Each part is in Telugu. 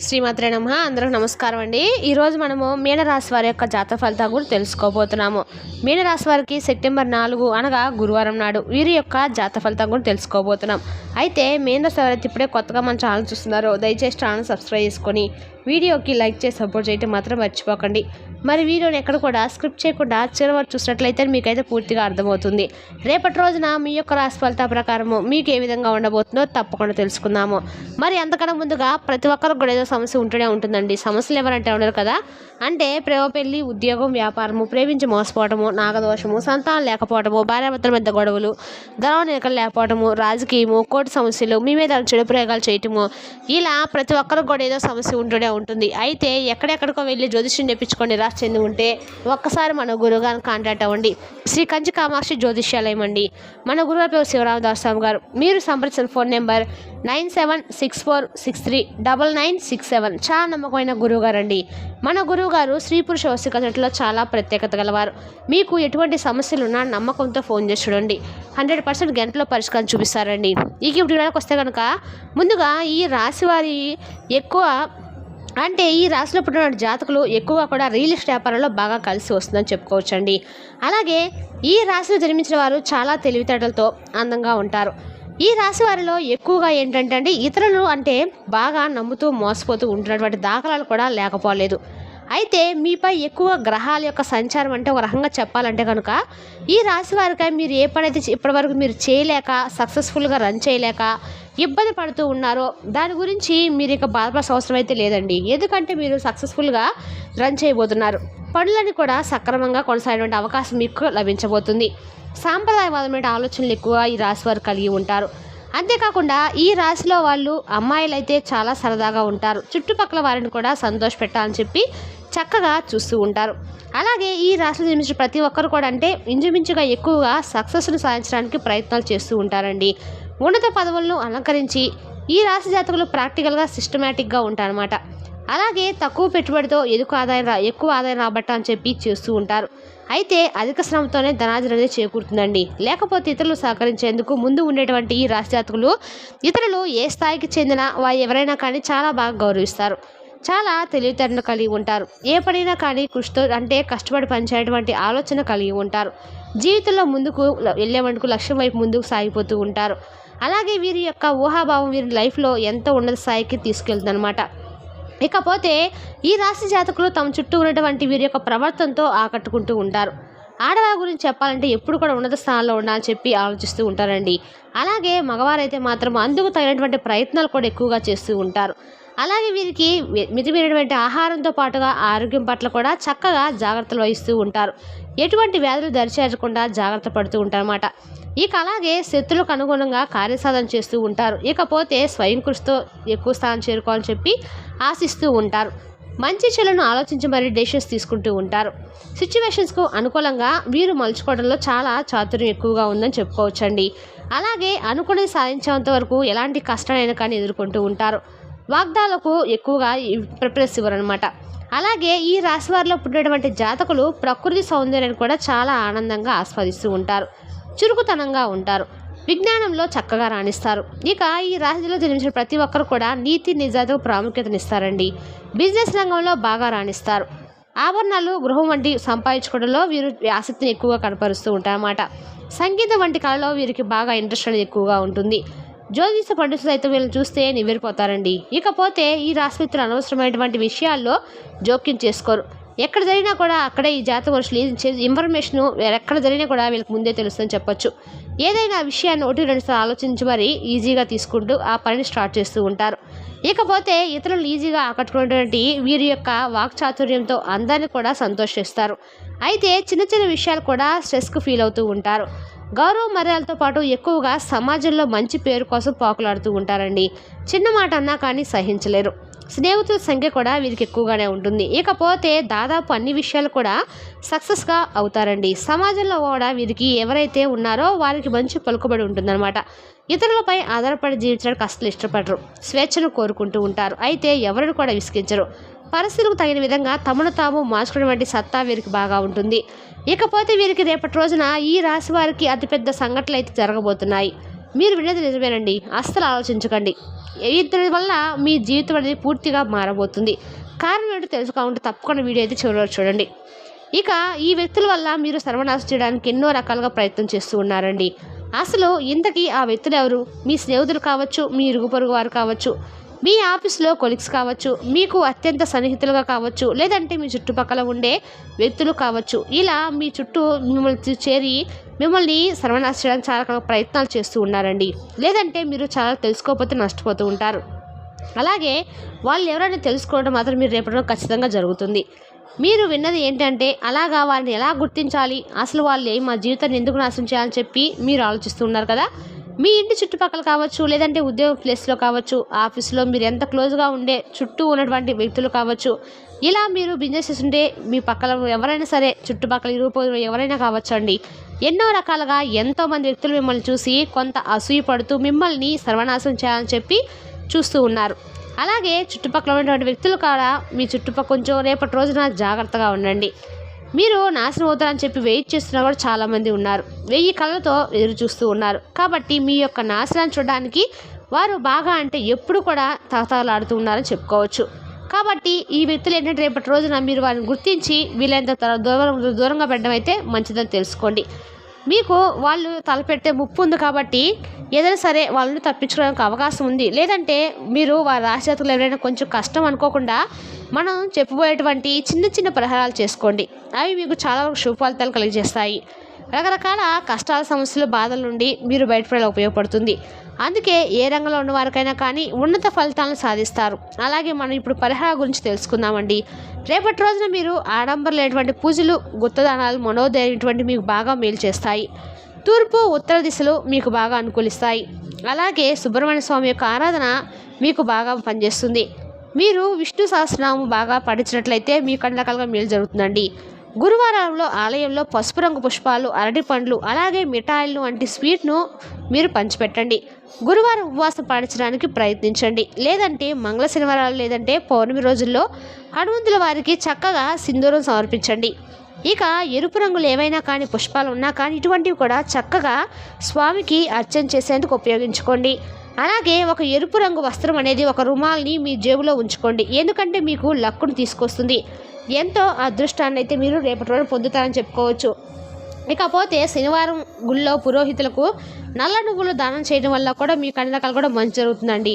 శ్రీమాత్రే నమః. అందరికి నమస్కారం అండి. ఈరోజు మనము మీనరాశి వారి యొక్క జాతక ఫలితాలు కూడా తెలుసుకోబోతున్నాము. మీనరాశి వారికి సెప్టెంబర్ 4 అనగా గురువారం నాడు వీరి యొక్క జాతక ఫలితం కూడా తెలుసుకోబోతున్నాం. అయితే మీనరాశి వారైతే ఇప్పుడే కొత్తగా మన ఛానల్ చూస్తున్నారో దయచేసి ఛానల్ సబ్స్క్రైబ్ చేసుకొని వీడియోకి లైక్ చేసి సపోర్ట్ చేయడం మాత్రం మర్చిపోకండి. మరి వీడియోని ఎక్కడ కూడా స్క్రిప్ట్ చేయకుండా చివరి వరకు చూసినట్లయితే మీకైతే పూర్తిగా అర్థమవుతుంది. రేపటి రోజున మీ యొక్క రాశి ఫలితాల ప్రకారము మీకు ఏ విధంగా ఉండబోతుందో తప్పకుండా తెలుసుకుందాము. మరి అంతకన్నా ముందుగా ప్రతి ఒక్కరికి కూడా ఏదో సమస్య ఉంటూనే ఉంటుందండి. సమస్యలు ఎవరంటే ఉండరు కదా, అంటే ప్రేమ, పెళ్లి, ఉద్యోగం, వ్యాపారము, ప్రేమించి మోసపోవటము, నాగదోషము, సంతానం లేకపోవటము, భార్యాభర్తల మధ్య గొడవలు, ధనం నిలకలు లేకపోవటము, రాజకీయము, కోర్టు సమస్యలు, మీ మీద చెడు ప్రయోగాలు చేయటము, ఇలా ప్రతి ఒక్కరికి కూడా ఏదో సమస్య ఉంటూనే ఉంటుంది. అయితే ఎక్కడెక్కడికో వెళ్ళి జ్యోతిష్యం తెప్పించుకొని నిరాశ చెంది ఉంటే ఒక్కసారి మన గురువుగారిని కాంటాక్ట్ అవ్వండి. శ్రీ కంచి కామాక్షి జ్యోతిష్యాలయం అండి. మన గురువు పేరు శివరామదాస్ స్వామి గారు. మీరు సంప్రదించిన ఫోన్ నెంబర్ 9764639967. చాలా నమ్మకమైన గురువు గారు అండి. మన గురువు గారు స్త్రీ పురుష వశీకరణలో చాలా ప్రత్యేకత గలవారు. మీకు ఎటువంటి సమస్యలు ఉన్నా నమ్మకంతో ఫోన్ చేసి చూడండి, 100% గంటలో పరిష్కారం చూపిస్తారండి. ఈ వీడియోకి వస్తే కనుక ముందుగా ఈ రాశి వారి ఈ రాశిలో పుట్టిన జాతకులు ఎక్కువగా కూడా రియల్ ఎస్టేట్ వ్యాపారంలో బాగా కలిసి వస్తుందని చెప్పుకోవచ్చండి. అలాగే ఈ రాశిలో జన్మించిన వారు చాలా తెలివితేటలతో అందంగా ఉంటారు. ఈ రాశి వారిలో ఎక్కువగా ఏంటంటే అండి, ఇతరులు అంటే బాగా నమ్ముతూ మోసపోతూ ఉంటున్నటువంటి దాఖలాలు కూడా లేకపోలేదు. అయితే మీపై ఎక్కువ గ్రహాల యొక్క సంచారం అంటే ఒక రకంగా చెప్పాలంటే కనుక ఈ రాశి వారికి మీరు ఏ పని అయితే ఇప్పటివరకు మీరు చేయలేక సక్సెస్ఫుల్గా రన్ చేయలేక ఇబ్బంది పడుతూ ఉన్నారో దాని గురించి మీరు ఇక బాధపడాల్సిన అవసరం అయితే లేదండి. ఎందుకంటే మీరు సక్సెస్ఫుల్గా రన్ చేయబోతున్నారు. పనులని కూడా సక్రమంగా కొనసాగేటువంటి అవకాశం మీకు లభించబోతుంది. సాంప్రదాయవాదమైన ఆలోచనలు ఎక్కువ ఈ రాశి వారు కలిగి ఉంటారు. అంతేకాకుండా ఈ రాశిలో వాళ్ళు అమ్మాయిలు అయితే చాలా సరదాగా ఉంటారు. చుట్టుపక్కల వారిని కూడా సంతోషపెట్టాలని చెప్పి చక్కగా చూస్తూ ఉంటారు. అలాగే ఈ రాశిలో జన్మించిన ప్రతి ఒక్కరు కూడా అంటే ఇంచుమించుగా ఎక్కువగా సక్సెస్ను సాధించడానికి ప్రయత్నాలు చేస్తూ ఉంటారండి. ఉన్నత పదవులను అలంకరించి ఈ రాశి జాతకులు ప్రాక్టికల్గా సిస్టమేటిక్గా ఉంటారన్నమాట. అలాగే తక్కువ పెట్టుబడితో ఎక్కువ ఆదాయం రాబట్టాలని చెప్పి చేస్తూ ఉంటారు. అయితే అధిక శ్రమతోనే ధనార్జన అనేది చేకూరుతుందండి. లేకపోతే ఇతరులు సహకరించేందుకు ముందు ఉండేటువంటి ఈ రాశి జాతకులు ఇతరులు ఏ స్థాయికి చెందిన వారు ఎవరైనా కానీ చాలా బాగా గౌరవిస్తారు. చాలా తెలివితేటలు కలిగి ఉంటారు. ఏ పనైనా కానీ కృషితో అంటే కష్టపడి పనిచేయటువంటి ఆలోచన కలిగి ఉంటారు. జీవితంలో ముందుకు వెళ్ళేందుకు లక్ష్యం వైపు ముందుకు సాగిపోతూ ఉంటారు. అలాగే వీరి యొక్క ఊహాభావం వీరి లైఫ్లో ఎంతో ఉన్నత స్థాయికి తీసుకెళ్తుందన్నమాట. ఇకపోతే ఈ రాశి జాతకులు తమ చుట్టూ ఉన్నటువంటి వీరి యొక్క ప్రవర్తనతో ఆకట్టుకుంటూ ఉంటారు. ఆడవారి గురించి చెప్పాలంటే ఎప్పుడు కూడా ఉన్నత స్థానంలో ఉండాలని చెప్పి ఆలోచిస్తూ ఉంటారండి. అలాగే మగవారైతే మాత్రం అందుకు తగినటువంటి ప్రయత్నాలు కూడా ఎక్కువగా చేస్తూ ఉంటారు. అలాగే వీరికి మితిమీరినటువంటి ఆహారంతో పాటుగా ఆరోగ్యం పట్ల కూడా చక్కగా జాగ్రత్తలు వహిస్తూ ఉంటారు. ఎటువంటి వ్యాధులు దరిచేరకుండా జాగ్రత్త పడుతూ ఉంటారన్నమాట. ఇక అలాగే శత్రులకు అనుగుణంగా కార్యసాధన చేస్తూ ఉంటారు. ఇకపోతే స్వయం కృషితో ఎక్కువ స్థానం చేరుకోవాలని చెప్పి ఆశిస్తూ ఉంటారు. మంచి చెడులను ఆలోచించి మరీ డెసిషన్స్ తీసుకుంటూ ఉంటారు. సిచ్యువేషన్స్కు అనుకూలంగా వీరు మలుచుకోవడంలో చాలా చాతుర్యం ఎక్కువగా ఉందని చెప్పుకోవచ్చండి. అలాగే అనుకునేది సాధించేంత వరకు ఎలాంటి కష్టాలైనా కానీ ఎదుర్కొంటూ ఉంటారు. వాగ్దాలకు ఎక్కువగా ప్రిఫరెన్స్ ఇవ్వరనమాట. అలాగే ఈ రాశి వారిలో పుట్టినటువంటి జాతకులు ప్రకృతి సౌందర్యాన్ని కూడా చాలా ఆనందంగా ఆస్వాదిస్తూ ఉంటారు. చురుకుతనంగా ఉంటారు. విజ్ఞానంలో చక్కగా రాణిస్తారు. ఇక ఈ రాశిలో జన్మించిన ప్రతి ఒక్కరు కూడా నీతి నిజాయితీకు ప్రాముఖ్యతనిస్తారండి. బిజినెస్ రంగంలో బాగా రాణిస్తారు. ఆభరణాలు, గృహం వంటి సంపాదించుకోవడంలో వీరు ఆసక్తిని ఎక్కువగా కనపరుస్తూ ఉంటారన్నమాట. సంగీతం వంటి కళలో వీరికి బాగా ఇంట్రెస్ట్ అనేది ఎక్కువగా ఉంటుంది. జ్యోతిష పండితులు అయితే వీళ్ళని చూస్తే నివ్వెరిపోతారండి. ఇకపోతే ఈ రాశి మిత్రులు అనవసరమైనటువంటి విషయాల్లో జోక్యం చేసుకోరు. ఎక్కడ జరిగినా కూడా అక్కడే ఈ జాతక వర్షాలు ఇన్ఫర్మేషన్ ఎక్కడ జరిగినా కూడా వీళ్ళకి ముందే తెలుస్తుందని చెప్పొచ్చు. ఏదైనా విషయాన్ని 1-2 సార్లు ఆలోచించి మరీ ఈజీగా తీసుకుంటూ ఆ పనిని స్టార్ట్ చేస్తూ ఉంటారు. ఇకపోతే ఇతరులు ఈజీగా ఆకట్టుకునేటువంటి వీరి యొక్క వాక్చాతుర్యంతో అందరినీ కూడా సంతోషిస్తారు. అయితే చిన్న చిన్న విషయాలు కూడా స్ట్రెస్కు ఫీల్ అవుతూ ఉంటారు. గౌరవ మర్యాదలతో పాటు ఎక్కువగా సమాజంలో మంచి పేరు కోసం పాకులాడుతూ ఉంటారండి. చిన్న మాట అన్నా కానీ సహించలేరు. స్నేహితుల సంఖ్య కూడా వీరికి ఎక్కువగానే ఉంటుంది. ఇకపోతే దాదాపు అన్ని విషయాలు కూడా సక్సెస్గా అవుతారండి. సమాజంలో కూడా వీరికి ఎవరైతే ఉన్నారో వారికి మంచి పలుకుబడి ఉంటుందన్నమాట. ఇతరులపై ఆధారపడి జీవించడానికి అసలు ఇష్టపడరు. స్వేచ్ఛను కోరుకుంటూ ఉంటారు. అయితే ఎవరిని కూడా విసిగించరు. పరిస్థితులకు తగిన విధంగా తమను తాము మార్చుకునే వంటి సత్తా వీరికి బాగా ఉంటుంది. ఇకపోతే వీరికి రేపటి రోజున ఈ రాశి వారికి అతిపెద్ద సంఘటనలు అయితే జరగబోతున్నాయి. మీరు వినేది నిజమేనండి, అస్సలు ఆలోచించకండి. ఇద్దరి వల్ల మీ జీవితం అనేది పూర్తిగా మారబోతుంది. కారణం ఏంటో తెలుసుకోవాలంటే తప్పకుండా వీడియో అయితే చివరి వరకు చూడండి. ఇక ఈ వ్యక్తుల వల్ల మీరు సర్వనాశనం చేయడానికి ఎన్నో రకాలుగా ప్రయత్నం చేస్తూ ఉన్నారండి. అసలు ఇంతకీ ఆ వ్యక్తులు ఎవరు? మీ స్నేహితులు కావచ్చు, మీ ఇరుగు పొరుగు వారు కావచ్చు, మీ ఆఫీస్లో కొలీగ్స్ కావచ్చు, మీకు అత్యంత సన్నిహితులుగా కావచ్చు, లేదంటే మీ చుట్టుపక్కల ఉండే వ్యక్తులు కావచ్చు. ఇలా మీ చుట్టూ మిమ్మల్ని చేరి మిమ్మల్ని సర్వనాశనం చేయడానికి చాలా రకాల ప్రయత్నాలు చేస్తూ ఉన్నారండి. లేదంటే మీరు చాలా తెలుసుకోకపోతే నష్టపోతూ ఉంటారు. అలాగే వాళ్ళు ఎవరైనా తెలుసుకోవడం మాత్రం మీరు రేపటిలో ఖచ్చితంగా జరుగుతుంది. మీరు విన్నది ఏంటంటే అలాగా వాళ్ళని ఎలా గుర్తించాలి, అసలు వాళ్ళు మా జీవితాన్ని ఎందుకు నాశనం చేయాలని చెప్పి మీరు ఆలోచిస్తూ ఉన్నారు కదా. మీ ఇంటి చుట్టుపక్కల కావచ్చు, లేదంటే ఉద్యోగ ప్లేస్లో కావచ్చు, ఆఫీస్లో మీరు ఎంత క్లోజ్గా ఉండే చుట్టూ ఉన్నటువంటి వ్యక్తులు కావచ్చు, ఇలా మీరు బిజినెస్ చేస్తుంటే మీ పక్కన ఎవరైనా సరే, చుట్టుపక్కల ఇరుగు ఎవరైనా కావచ్చు అండి, ఎన్నో రకాలుగా ఎంతోమంది వ్యక్తులు మిమ్మల్ని చూసి కొంత అసూయ పడుతూ మిమ్మల్ని సర్వనాశనం చేయాలని చెప్పి చూస్తూ ఉన్నారు. అలాగే చుట్టుపక్కల ఉన్నటువంటి వ్యక్తులు కూడా మీ చుట్టుపక్కల కొంచెం రేపటి రోజున జాగ్రత్తగా ఉండండి. మీరు నాశనం అవుతారని చెప్పి వెయిట్ చేస్తున్నా కూడా చాలామంది ఉన్నారు. 1000 కళ్ళతో ఎదురు చూస్తూ ఉన్నారు. కాబట్టి మీ యొక్క నాశనాన్ని చూడడానికి వారు బాగా అంటే ఎప్పుడు కూడా తహతహలాడుతూ ఉన్నారని చెప్పుకోవచ్చు. కాబట్టి ఈ వ్యక్తులు ఏంటంటే రేపటి రోజున మీరు వారిని గుర్తించి వీలైనంత దూరంగా పెట్టడం అయితే మంచిదని తెలుసుకోండి. మీకు వాళ్ళు తలపెట్టే ముప్పు ఉంది కాబట్టి ఏదైనా సరే వాళ్ళని తప్పించుకోవడానికి అవకాశం ఉంది. లేదంటే మీరు వారి రాశిజాతకులు ఎవరైనా కొంచెం కష్టం అనుకోకుండా మనం చెప్పబోయేటువంటి చిన్న చిన్న పరిహారాలు చేసుకోండి. అవి మీకు చాలా శుభ ఫలితాలు కలిగజేస్తాయి. రకరకాల కష్టాల, సమస్యలు, బాధల నుండి మీరు బయటపడేలా ఉపయోగపడుతుంది. అందుకే ఏ రంగంలో ఉన్న వారికైనా కానీ ఉన్నత ఫలితాలను సాధిస్తారు. అలాగే మనం ఇప్పుడు పరిహారం గురించి తెలుసుకుందామండి. రేపటి రోజున మీరు ఆడంబరం లేనటువంటి పూజలు, గుత్తదానాలు, మనోధైర్యటువంటి మీకు బాగా మేలు చేస్తాయి. తూర్పు, ఉత్తర దిశలు మీకు బాగా అనుకూలిస్తాయి. అలాగే సుబ్రహ్మణ్య స్వామి యొక్క ఆరాధన మీకు బాగా పనిచేస్తుంది. మీరు విష్ణు సహస్రనామం బాగా పఠించినట్లయితే మీకు అన్ని రకాలుగా మేలు జరుగుతుందండి. గురువారంలో ఆలయంలో పసుపు రంగు పుష్పాలు, అరటి పండ్లు, అలాగే మిఠాయిలు వంటి స్వీట్ను మీరు పంచిపెట్టండి. గురువారం ఉపవాసం పాటించడానికి ప్రయత్నించండి. లేదంటే మంగళ శనివారాలు లేదంటే పౌర్ణమి రోజుల్లో హనుమంతుల వారికి చక్కగా సింధూరం సమర్పించండి. ఇక ఎరుపు రంగులు ఏవైనా కానీ పుష్పాలు ఉన్నా కానీ ఇటువంటివి కూడా చక్కగా స్వామికి అర్చన చేసేందుకు ఉపయోగించుకోండి. అలాగే ఒక ఎరుపు రంగు వస్త్రం అనేది ఒక రుమాల్ని మీ జేబులో ఉంచుకోండి. ఎందుకంటే మీకు లక్కును తీసుకొస్తుంది. ఎంతో అదృష్టాన్ని అయితే మీరు రేపటి రోజు పొందుతారని చెప్పుకోవచ్చు. ఇకపోతే శనివారం గుళ్ళో పురోహితులకు నల్ల నువ్వులు దానం చేయడం వల్ల కూడా మీకు అన్ని రకాలు కూడా మంచి జరుగుతుందండి.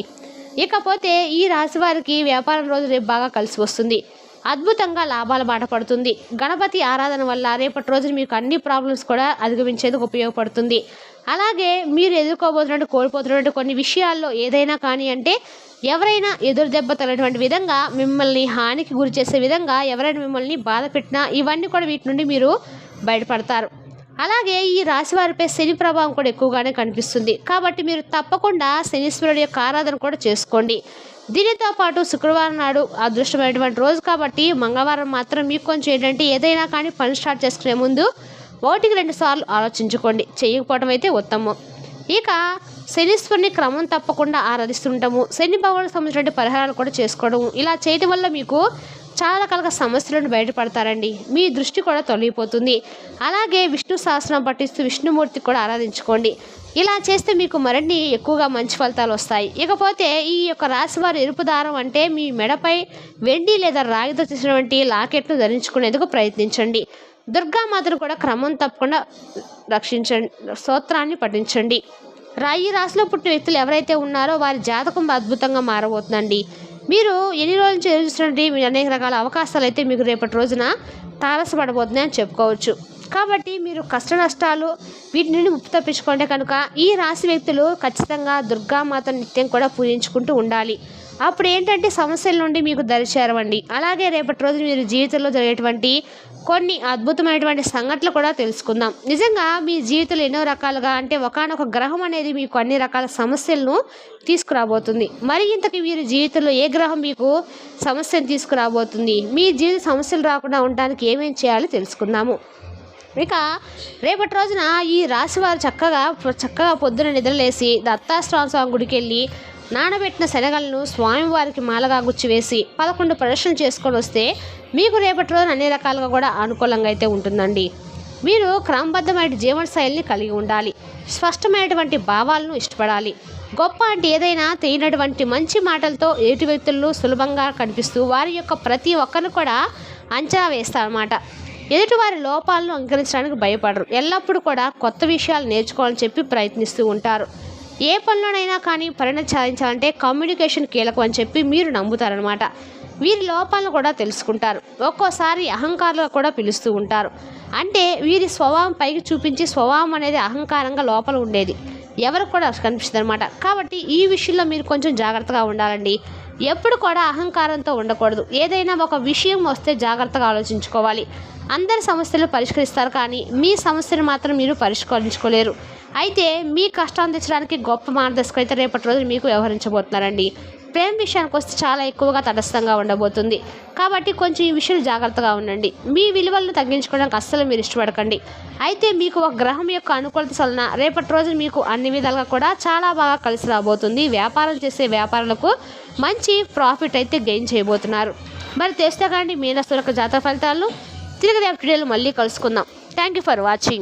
ఇకపోతే ఈ రాశి వారికి వ్యాపారం రోజు రేపు బాగా కలిసి వస్తుంది. అద్భుతంగా లాభాల బాట పడుతుంది. గణపతి ఆరాధన వల్ల రేపటి రోజున మీకు అన్ని ప్రాబ్లమ్స్ కూడా అధిగమించేందుకు ఉపయోగపడుతుంది. అలాగే మీరు ఎదుర్కోబోతున్నట్టు కోల్పోతున్నట్టు కొన్ని విషయాల్లో ఏదైనా కానీ అంటే ఎవరైనా ఎదురు దెబ్బ తగినటువంటి విధంగా మిమ్మల్ని హానికి గురి చేసే విధంగా ఎవరైనా మిమ్మల్ని బాధ పెట్టినా ఇవన్నీ కూడా వీటి నుండి మీరు బయటపడతారు. అలాగే ఈ రాశి వారిపై శని ప్రభావం కూడా ఎక్కువగానే కనిపిస్తుంది. కాబట్టి మీరు తప్పకుండా శనీశ్వరుడి యొక్క ఆరాధన కూడా చేసుకోండి. దీనితో పాటు శుక్రవారం నాడు అదృష్టమైనటువంటి రోజు కాబట్టి మంగళవారం మాత్రం మీకు కొంచెం ఏంటంటే ఏదైనా కానీ పని స్టార్ట్ చేసుకునే ముందు 1-2 సార్లు ఆలోచించుకోండి. చేయకపోవడం అయితే ఉత్తమం. ఇక శనీశ్వరుని క్రమం తప్పకుండా ఆరాధిస్తుంటాము. శని భగవానుడికి సంబంధించిన పరిహారాలు కూడా చేసుకోవడం, ఇలా చేయడం వల్ల మీకు చాలా రకాలుగా సమస్యలను బయటపడతారండి. మీ దృష్టి కూడా తొలగిపోతుంది. అలాగే విష్ణు సహస్రం పఠిస్తూ విష్ణుమూర్తి కూడా ఆరాధించుకోండి. ఇలా చేస్తే మీకు మరిన్ని ఎక్కువగా మంచి ఫలితాలు వస్తాయి. ఇకపోతే ఈ యొక్క రాశి వారి ఎరుపు దారం అంటే మీ మెడపై వెండి లేదా రాగితో చేసినటువంటి లాకెట్ను ధరించుకునేందుకు ప్రయత్నించండి. దుర్గామాతను కూడా క్రమం తప్పకుండా రక్షించండి. స్తోత్రాన్ని పఠించండి. ఈ రాశిలో పుట్టిన వ్యక్తులు ఎవరైతే ఉన్నారో వారి జాతకం అద్భుతంగా మారబోతుందండి. మీరు ఎన్ని రోజుల నుంచి ఎదురుస్తున్నటువంటి అనేక రకాల అవకాశాలు అయితే మీకు రేపటి రోజున తారసపడబోతున్నాయని చెప్పుకోవచ్చు. కాబట్టి మీరు కష్ట నష్టాలు వీటి నుండి ముప్పు తప్పించుకుంటే కనుక ఈ రాశి వ్యక్తులు ఖచ్చితంగా దుర్గామాత నిత్యం కూడా పూజించుకుంటూ ఉండాలి. అప్పుడు ఏంటంటే సమస్యల నుండి మీకు దరిచేరవండి. అలాగే రేపటి రోజు మీరు జీవితంలో జరిగేటువంటి కొన్ని అద్భుతమైనటువంటి సంఘటనలు కూడా తెలుసుకుందాం. నిజంగా మీ జీవితంలో ఎన్నో రకాలుగా అంటే ఒకానొక గ్రహం అనేది మీకు అన్ని రకాల సమస్యలను తీసుకురాబోతుంది. మరి ఇంతకీ మీరు జీవితంలో ఏ గ్రహం మీకు సమస్యను తీసుకురాబోతుంది, మీ జీవిత సమస్యలు రాకుండా ఉండడానికి ఏమేమి చేయాలో తెలుసుకుందాము. ఇక రేపటి రోజున ఈ రాశి వారు చక్కగా పొద్దున నిద్రలేసి దత్తాత్రేయ స్వామి గుడికి వెళ్ళి నానబెట్టిన శనగలను స్వామివారికి మాలగా గుచ్చివేసి 11 ప్రదర్శనలు చేసుకొని వస్తే మీకు రేపటి రోజున అన్ని రకాలుగా కూడా అనుకూలంగా అయితే ఉంటుందండి. మీరు క్రమబద్ధమైన జీవన శైలిని కలిగి ఉండాలి. స్పష్టమైనటువంటి భావాలను ఇష్టపడాలి. గొప్ప అంటే ఏదైనా తెలియనటువంటి మంచి మాటలతో ఎదుటి వ్యక్తులను సులభంగా కనిపిస్తూ వారి యొక్క ప్రతి ఒక్కరిని కూడా అంచనా వేస్తారన్నమాట. ఎదుటివారి లోపాలను అంగీకరించడానికి భయపడరు. ఎల్లప్పుడూ కూడా కొత్త విషయాలు నేర్చుకోవాలని చెప్పి ప్రయత్నిస్తూ ఉంటారు. ఏ పనిలోనైనా కానీ పరిణతి సాధించాలంటే కమ్యూనికేషన్ కీలకం అని చెప్పి మీరు నమ్ముతారనమాట. వీరి లోపాలను కూడా తెలుసుకుంటారు. ఒక్కోసారి అహంకారంగా కూడా పిలుస్తూ ఉంటారు. అంటే వీరి స్వభావం పైకి చూపించి స్వభావం అనేది అహంకారంగా లోపల ఉండేది ఎవరికి కూడా కనిపిస్తుంది అనమాట. కాబట్టి ఈ విషయంలో మీరు కొంచెం జాగ్రత్తగా ఉండాలండి. ఎప్పుడు కూడా అహంకారంతో ఉండకూడదు. ఏదైనా ఒక విషయం వస్తే జాగ్రత్తగా ఆలోచించుకోవాలి. అందరి సమస్యలు పరిష్కరిస్తారు, కానీ మీ సమస్యను మాత్రం మీరు పరిష్కరించుకోలేరు. అయితే మీ కష్టాన్ని తెచ్చడానికి గొప్ప మార్గదర్శకులు అయితే రేపటి రోజు మీకు వ్యవహరించబోతున్నారండి. ప్రేమ విషయానికి వస్తే చాలా ఎక్కువగా తటస్థంగా ఉండబోతుంది. కాబట్టి కొంచెం ఈ విషయాలు జాగ్రత్తగా ఉండండి. మీ విలువలను తగ్గించుకోవడానికి అస్సలు మీరు ఇష్టపడకండి. అయితే మీకు ఒక గ్రహం యొక్క అనుకూలత వలన రేపటి రోజు మీకు అన్ని విధాలుగా కూడా చాలా బాగా కలిసి రాబోతుంది. వ్యాపారం చేసే వ్యాపారులకు మంచి ప్రాఫిట్ అయితే గెయిన్ చేయబోతున్నారు. మరి తెస్తే కానీ మీనరాశి జాతక ఫలితాలు తిరిగి రేపటి వీడియోలో మళ్ళీ కలుసుకుందాం. Thank you for watching.